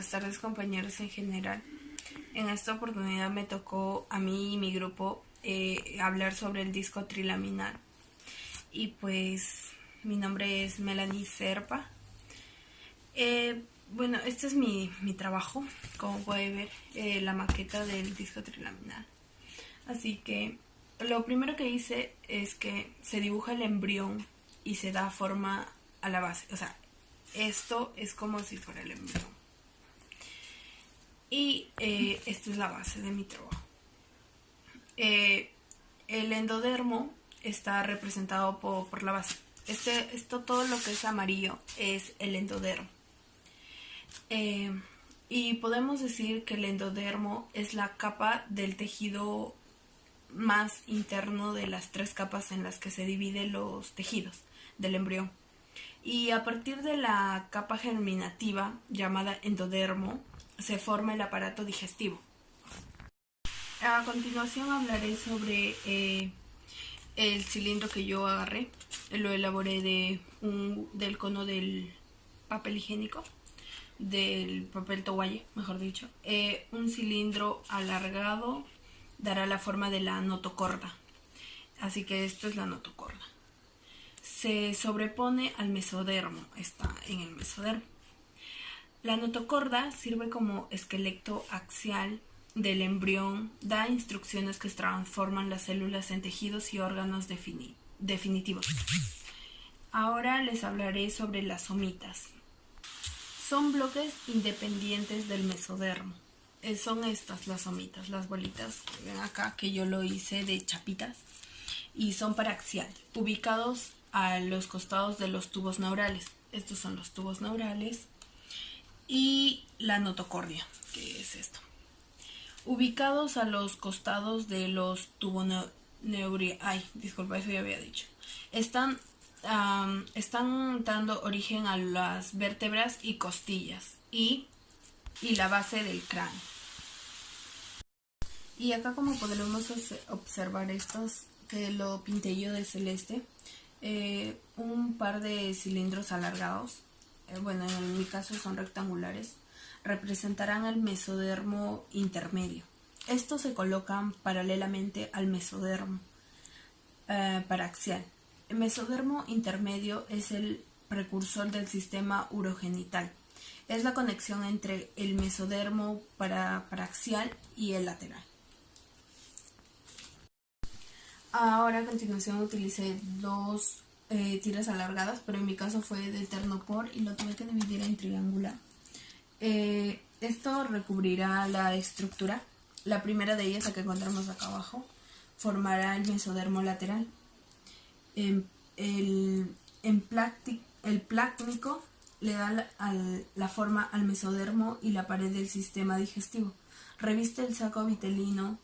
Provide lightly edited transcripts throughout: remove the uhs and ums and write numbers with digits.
Buenas tardes, compañeros en general. En esta oportunidad me tocó a mí y mi grupo hablar sobre el disco trilaminal. Y pues mi nombre es Melanie Serpa. Bueno, este es mi trabajo. Como puede ver, la maqueta del disco trilaminal. Así que lo primero que hice es que se dibuja el embrión y se da forma a la base. O sea, esto es como si fuera el embrión. Y esta es la base de mi trabajo. El endodermo está representado por la base. Todo lo que es amarillo es el endodermo. Y podemos decir que el endodermo es la capa del tejido más interno de las 3 capas en las que se dividen los tejidos del embrión. Y a partir de la capa germinativa llamada endodermo se forma el aparato digestivo. A continuación hablaré sobre el cilindro que yo agarré. Lo elaboré del cono del papel higiénico, del papel toalla, mejor dicho. Un cilindro alargado dará la forma de la notocorda. Así que esto es la notocorda. Se sobrepone al mesodermo, está en el mesodermo. La notocorda sirve como esqueleto axial del embrión, da instrucciones que transforman las células en tejidos y órganos definitivos. Ahora les hablaré sobre las somitas. Son bloques independientes del mesodermo. Son estas las somitas, las bolitas que ven acá, que yo lo hice de chapitas, y son paraxial, ubicados a los costados de los tubos neurales. Estos son los tubos neurales y la notocordia, que es esto. Ubicados a los costados de los tubos neurales. Ay, disculpa, eso ya había dicho. Están dando origen a las vértebras y costillas y la base del cráneo. Y acá, como podremos observar, estos que lo pinté yo de celeste, un par de cilindros alargados, bueno, en mi caso son rectangulares, representarán el mesodermo intermedio. Estos se colocan paralelamente al mesodermo paraxial. El mesodermo intermedio es el precursor del sistema urogenital. Es la conexión entre el mesodermo paraxial y el lateral. Ahora, a continuación, utilicé 2 tiras alargadas, pero en mi caso fue de ternopor y lo tuve que dividir en triangular. Esto recubrirá la estructura. La primera de ellas, la que encontramos acá abajo, formará el mesodermo lateral. El plácnico le da la forma al mesodermo y la pared del sistema digestivo. Reviste el saco vitelino.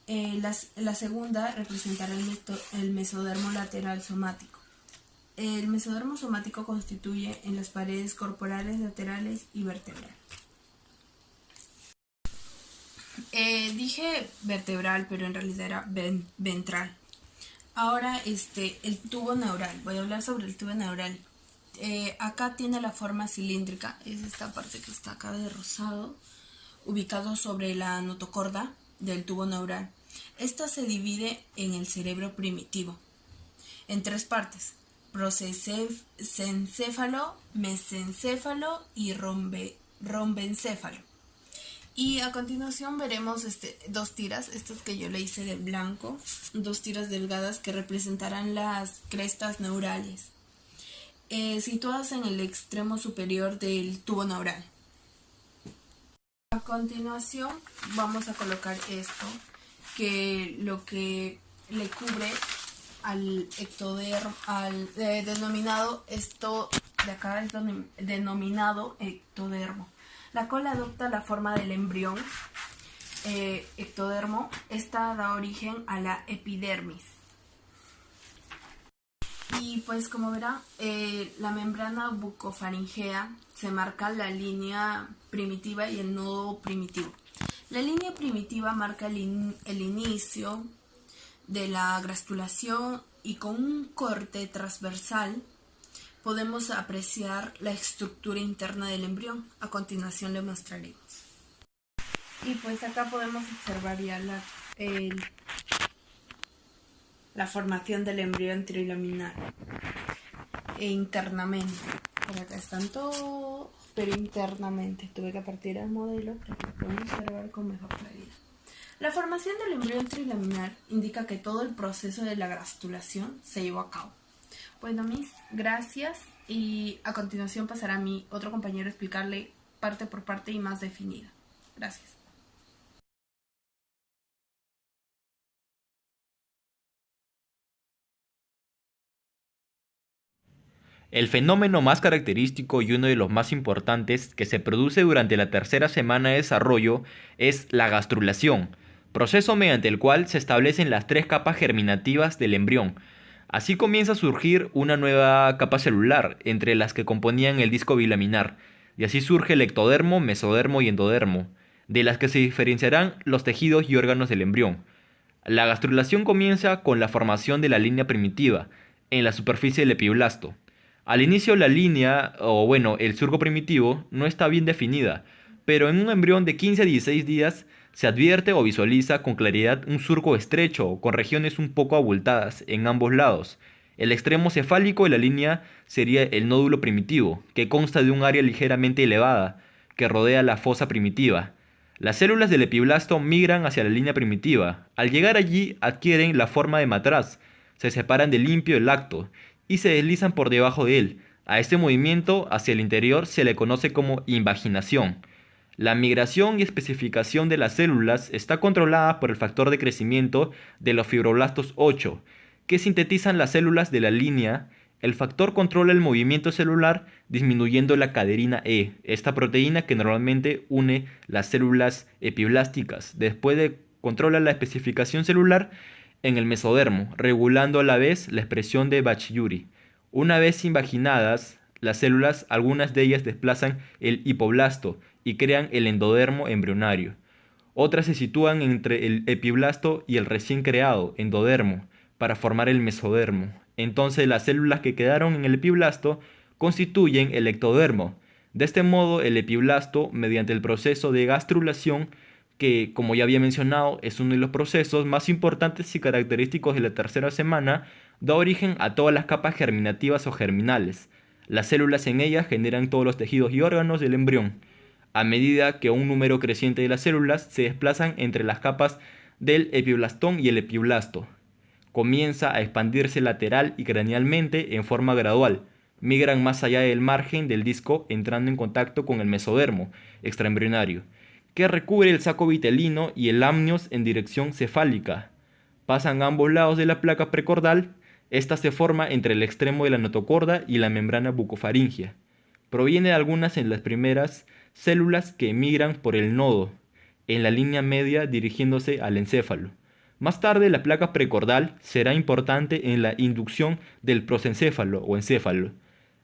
La segunda representará el mesodermo lateral somático. El mesodermo somático constituye en las paredes corporales, laterales y vertebral. Dije vertebral, pero en realidad era ventral. Ahora el tubo neural. Voy a hablar sobre el tubo neural. Acá tiene la forma cilíndrica, es esta parte que está acá de rosado, ubicado sobre la notocorda del tubo neural. Esta se divide en el cerebro primitivo en 3 partes: prosencéfalo, mesencéfalo y rombencéfalo. Y a continuación veremos 2 tiras, estas que yo le hice de blanco, 2 tiras delgadas que representarán las crestas neurales, situadas en el extremo superior del tubo neural. A continuación vamos a colocar esto, que lo que le cubre al ectodermo, denominado, esto de acá es denominado ectodermo. La cola adopta la forma del embrión ectodermo. Esta da origen a la epidermis. Y pues, como verán, la membrana bucofaringea se marca la línea primitiva y el nodo primitivo. La línea primitiva marca el inicio de la gastrulación y con un corte transversal podemos apreciar la estructura interna del embrión. A continuación le mostraremos. Y pues acá podemos observar ya la formación del embrión trilaminar internamente. Por acá están todos, pero internamente. Tuve que partir el modelo para que lo podamos observar con mejor claridad. La formación del embrión trilaminar indica que todo el proceso de la gastrulación se llevó a cabo. Bueno, mis, gracias. Y a continuación pasará a mi otro compañero a explicarle parte por parte y más definida. Gracias. El fenómeno más característico y uno de los más importantes que se produce durante la tercera semana de desarrollo es la gastrulación, proceso mediante el cual se establecen las tres capas germinativas del embrión. Así comienza a surgir una nueva capa celular entre las que componían el disco bilaminar, y así surge el ectodermo, mesodermo y endodermo, de las que se diferenciarán los tejidos y órganos del embrión. La gastrulación comienza con la formación de la línea primitiva en la superficie del epiblasto. Al inicio la línea, el surco primitivo, no está bien definida, pero en un embrión de 15 a 16 días se advierte o visualiza con claridad un surco estrecho con regiones un poco abultadas en ambos lados. El extremo cefálico de la línea sería el nódulo primitivo, que consta de un área ligeramente elevada que rodea la fosa primitiva. Las células del epiblasto migran hacia la línea primitiva. Al llegar allí adquieren la forma de matraz, se separan del limpio del lacto y se deslizan por debajo de él. A este movimiento hacia el interior se le conoce como invaginación. La migración y especificación de las células está controlada por el factor de crecimiento de los fibroblastos 8, que sintetizan las células de la línea. El factor controla el movimiento celular disminuyendo la caderina E, esta proteína que normalmente une las células epiblásticas. Después controla la especificación celular en el mesodermo, regulando a la vez la expresión de Bach-Yuri. Una vez invaginadas, las células, algunas de ellas desplazan el hipoblasto y crean el endodermo embrionario. Otras se sitúan entre el epiblasto y el recién creado endodermo para formar el mesodermo. Entonces las células que quedaron en el epiblasto constituyen el ectodermo. De este modo el epiblasto, mediante el proceso de gastrulación, que como ya había mencionado es uno de los procesos más importantes y característicos de la tercera semana, da origen a todas las capas germinativas o germinales. Las células en ellas generan todos los tejidos y órganos del embrión, a medida que un número creciente de las células se desplazan entre las capas del epiblastón y el epiblasto. Comienza a expandirse lateral y cranealmente en forma gradual. Migran más allá del margen del disco entrando en contacto con el mesodermo extraembrionario, que recubre el saco vitelino y el amnios en dirección cefálica. Pasan a ambos lados de la placa precordal. Esta se forma entre el extremo de la notocorda y la membrana bucofaringea. Proviene de algunas en las primeras células que emigran por el nodo, en la línea media dirigiéndose al encéfalo. Más tarde la placa precordal será importante en la inducción del prosencéfalo o encéfalo.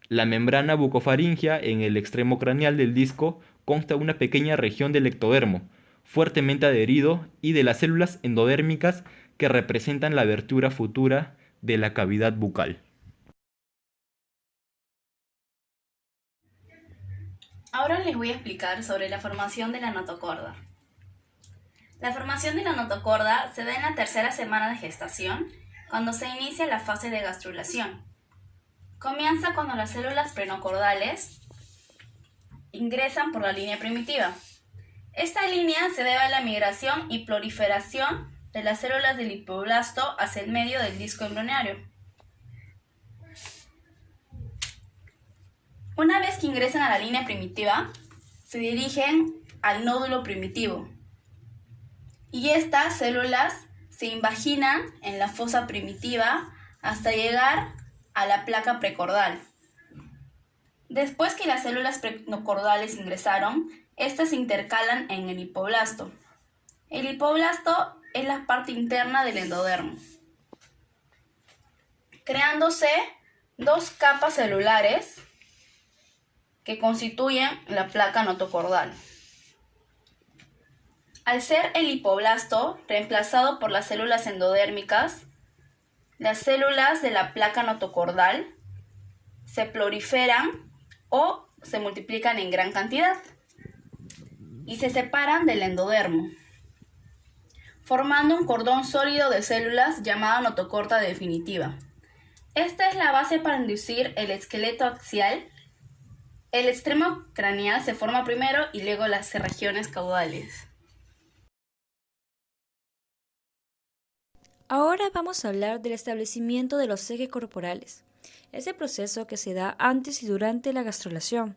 La membrana bucofaringea en el extremo craneal del disco consta de una pequeña región del ectodermo, fuertemente adherido, y de las células endodérmicas que representan la abertura futura de la cavidad bucal. Ahora les voy a explicar sobre la formación de la notocorda. La formación de la notocorda se da en la tercera semana de gestación, cuando se inicia la fase de gastrulación. Comienza cuando las células prenocordales ingresan por la línea primitiva. Esta línea se debe a la migración y proliferación de las células del hipoblasto hacia el medio del disco embrionario. Una vez que ingresan a la línea primitiva, se dirigen al nódulo primitivo y estas células se invaginan en la fosa primitiva hasta llegar a la placa precordal. Después que las células prenocordales ingresaron, estas se intercalan en el hipoblasto. El hipoblasto es la parte interna del endodermo, creándose dos capas celulares que constituyen la placa notocordal. Al ser el hipoblasto reemplazado por las células endodérmicas, las células de la placa notocordal se proliferan o se multiplican en gran cantidad y se separan del endodermo, formando un cordón sólido de células llamado notocorda definitiva. Esta es la base para inducir el esqueleto axial. El extremo craneal se forma primero y luego las regiones caudales. Ahora vamos a hablar del establecimiento de los ejes corporales, ese proceso que se da antes y durante la gastrulación.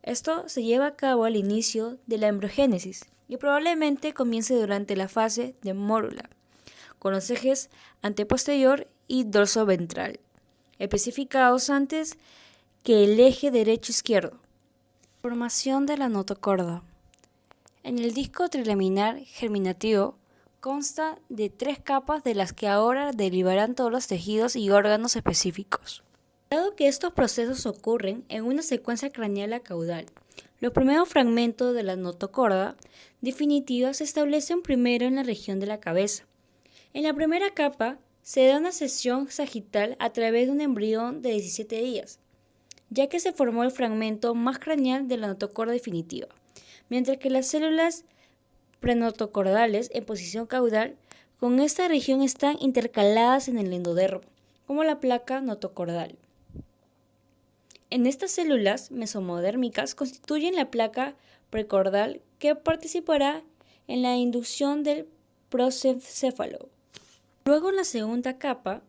Esto se lleva a cabo al inicio de la embriogénesis y probablemente comience durante la fase de mórula, con los ejes anteposterior y dorsoventral, especificados antes que el eje derecho-izquierdo. Formación de la notocorda. En el disco trilaminar germinativo consta de 3 capas de las que ahora derivarán todos los tejidos y órganos específicos. Dado que estos procesos ocurren en una secuencia craneal a caudal, los primeros fragmentos de la notocorda definitiva se establecen primero en la región de la cabeza. En la primera capa se da una sección sagital a través de un embrión de 17 días, ya que se formó el fragmento más craneal de la notocorda definitiva, mientras que las células prenotocordales en posición caudal con esta región están intercaladas en el endodermo, como la placa notocordal. En estas células mesomodérmicas constituyen la placa precordal que participará en la inducción del prosencéfalo. Luego, en la segunda capa,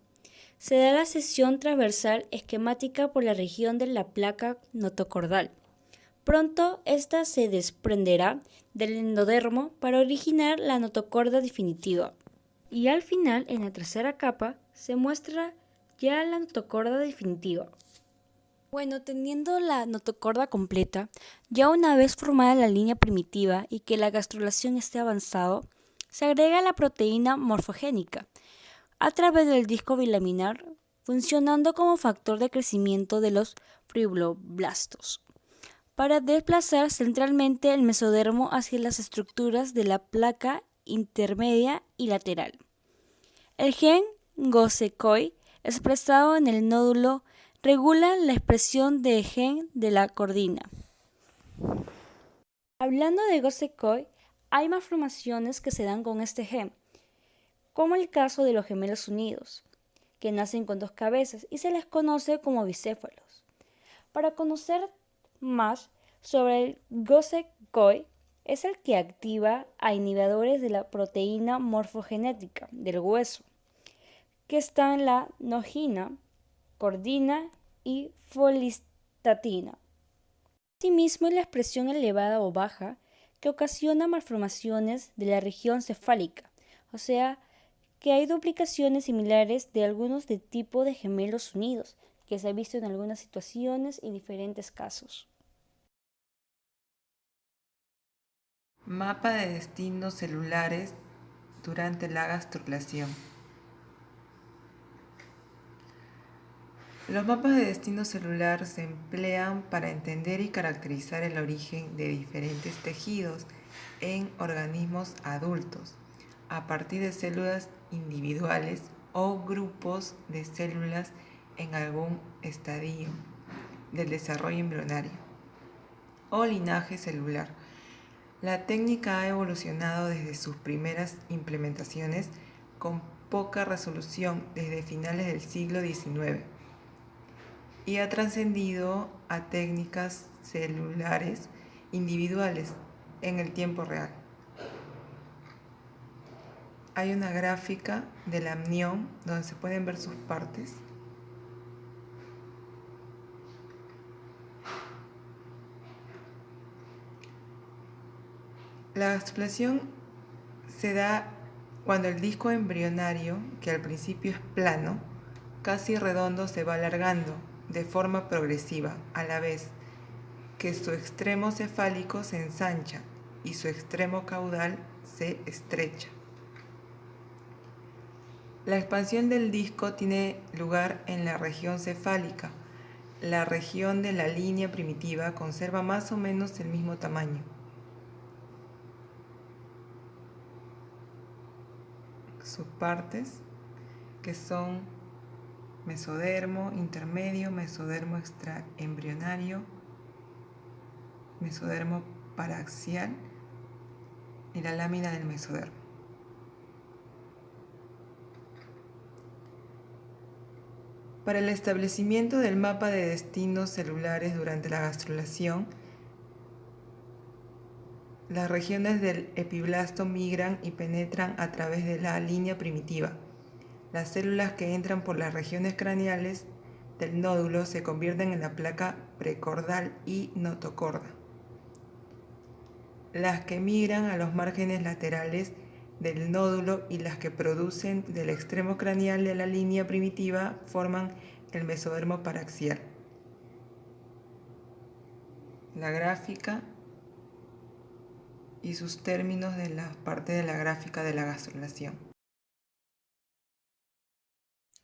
se da la sección transversal esquemática por la región de la placa notocordal. Pronto, esta se desprenderá del endodermo para originar la notocorda definitiva. Y al final, en la tercera capa, se muestra ya la notocorda definitiva. Bueno, teniendo la notocorda completa, ya una vez formada la línea primitiva y que la gastrulación esté avanzado, se agrega la proteína morfogénica a través del disco bilaminar, funcionando como factor de crecimiento de los fibroblastos, para desplazar centralmente el mesodermo hacia las estructuras de la placa intermedia y lateral. El gen GOSE-COI, expresado en el nódulo, regula la expresión de gen de la cordina. Hablando de GOSE-COI, hay malformaciones que se dan con este gen, como el caso de los gemelos unidos, que nacen con 2 cabezas y se les conoce como bicéfalos. Para conocer más sobre el GOSE-COI, es el que activa a inhibidores de la proteína morfogenética del hueso, que está en la nogina, cordina y folistatina. Asimismo, es la expresión elevada o baja que ocasiona malformaciones de la región cefálica, o sea, que hay duplicaciones similares de algunos de tipo de gemelos unidos, que se ha visto en algunas situaciones y diferentes casos. Mapa de destinos celulares durante la gastrulación. Los mapas de destino celular se emplean para entender y caracterizar el origen de diferentes tejidos en organismos adultos, a partir de células individuales o grupos de células en algún estadio del desarrollo embrionario o linaje celular. La técnica ha evolucionado desde sus primeras implementaciones con poca resolución desde finales del siglo XIX y ha trascendido a técnicas celulares individuales en el tiempo real. Hay una gráfica del amnión donde se pueden ver sus partes. La gastrulación se da cuando el disco embrionario, que al principio es plano, casi redondo, se va alargando de forma progresiva, a la vez que su extremo cefálico se ensancha y su extremo caudal se estrecha. La expansión del disco tiene lugar en la región cefálica. La región de la línea primitiva conserva más o menos el mismo tamaño. Sus partes, que son mesodermo intermedio, mesodermo extraembrionario, mesodermo paraxial y la lámina del mesodermo. Para el establecimiento del mapa de destinos celulares durante la gastrulación, las regiones del epiblasto migran y penetran a través de la línea primitiva. Las células que entran por las regiones craneales del nódulo se convierten en la placa precordal y notocorda. Las que migran a los márgenes laterales del nódulo y las que producen del extremo craneal de la línea primitiva forman el mesodermo paraxial. La gráfica y sus términos de la parte de la gráfica de la gastrulación.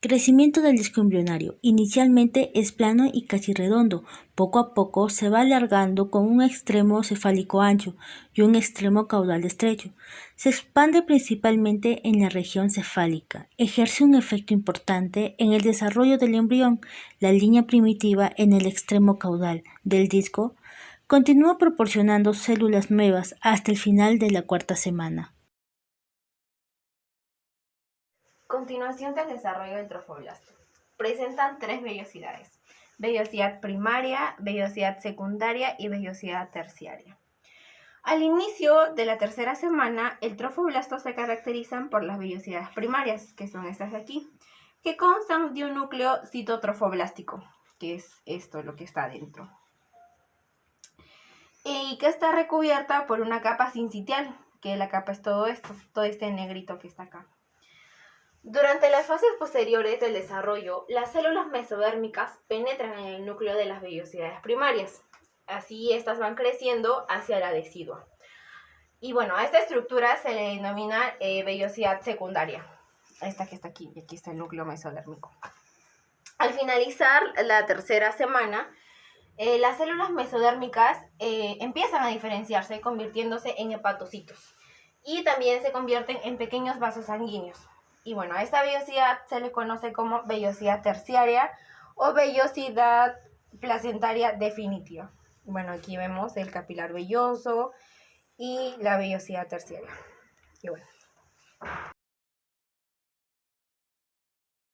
Crecimiento del disco embrionario. Inicialmente es plano y casi redondo. Poco a poco se va alargando con un extremo cefálico ancho y un extremo caudal estrecho. Se expande principalmente en la región cefálica. Ejerce un efecto importante en el desarrollo del embrión. La línea primitiva en el extremo caudal del disco continúa proporcionando células nuevas hasta el final de la cuarta semana. Continuación del desarrollo del trofoblasto. Presentan 3 vellosidades: vellosidad primaria, vellosidad secundaria y vellosidad terciaria. Al inicio de la tercera semana, el trofoblasto se caracterizan por las vellosidades primarias, que son estas de aquí, que constan de un núcleo citotrofoblástico, que es esto lo que está adentro, y que está recubierta por una capa sincitial, que la capa es todo esto, todo este negrito que está acá. Durante las fases posteriores del desarrollo, las células mesodérmicas penetran en el núcleo de las vellosidades primarias. Así estas van creciendo hacia la decidua. Y bueno, a esta estructura se le denomina vellosidad secundaria. Esta que está aquí, y aquí está el núcleo mesodérmico. Al finalizar la tercera semana, las células mesodérmicas empiezan a diferenciarse, convirtiéndose en hepatocitos. Y también se convierten en pequeños vasos sanguíneos. Y bueno, a esta vellosidad se le conoce como vellosidad terciaria o vellosidad placentaria definitiva. Bueno, aquí vemos el capilar velloso y la vellosidad terciaria. Y bueno.